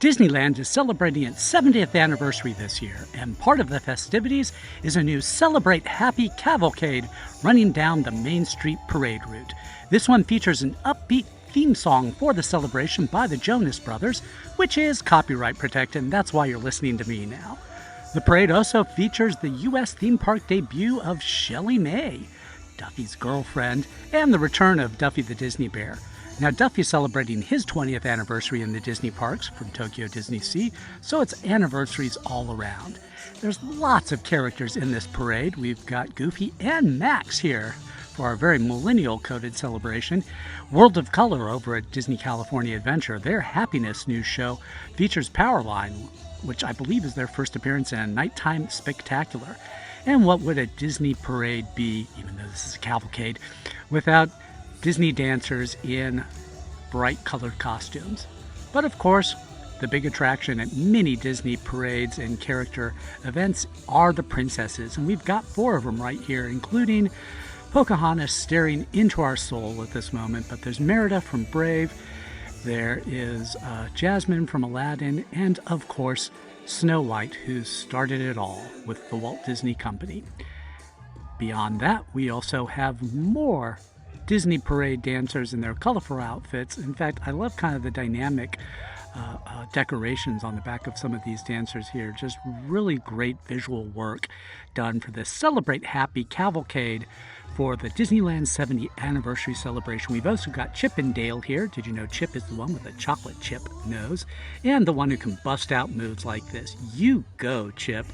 Disneyland is celebrating its 70th anniversary this year, and part of the festivities is a new Celebrate Happy Cavalcade running down the Main Street parade route. This one features an upbeat theme song for the celebration by the Jonas Brothers, which is copyright protected, and that's why you're listening to me now. The parade also features the U.S. theme park debut of Shelley May, Duffy's girlfriend, and the return of Duffy the Disney Bear. Now, Duffy's celebrating his 20th anniversary in the Disney parks from Tokyo Disney Sea, so it's anniversaries all around. There's lots of characters in this parade. We've got Goofy and Max here for our very millennial-coded celebration. World of Color over at Disney California Adventure, their Happiness news show features Powerline, which I believe is their first appearance in a nighttime spectacular. And what would a Disney parade be, even though this is a cavalcade, without Disney dancers in bright colored costumes? But of course, the big attraction at many Disney parades and character events are the princesses, and we've got 4 of them right here, including Pocahontas staring into our soul at this moment. But there's Merida from Brave, there is Jasmine from Aladdin, and of course Snow White, who started it all with the Walt Disney Company. Beyond that, we also have more Disney parade dancers in their colorful outfits. In fact, I love kind of the dynamic decorations on the back of some of these dancers here. Just really great visual work done for this Celebrate Happy Cavalcade for the Disneyland 70th anniversary celebration. We've also got Chip and Dale here. Did you know Chip is the one with the chocolate chip nose and the one who can bust out moves like this? You go, Chip.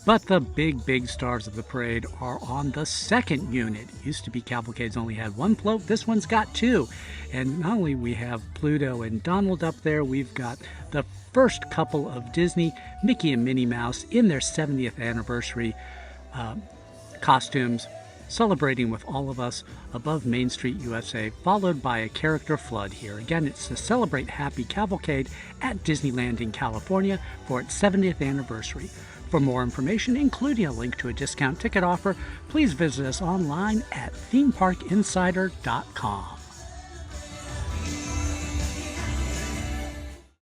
But the big stars of the parade are on the second unit. It used to be cavalcades only had 1 float. This one's got 2. And not only we have Pluto and Donald up there, we've got the first couple of Disney, Mickey and Minnie Mouse, in their 70th anniversary costumes, celebrating with all of us above Main Street, USA, followed by a character flood here. Again, it's the Celebrate Happy Cavalcade at Disneyland in California for its 70th anniversary. For more information, including a link to a discount ticket offer, please visit us online at themeparkinsider.com.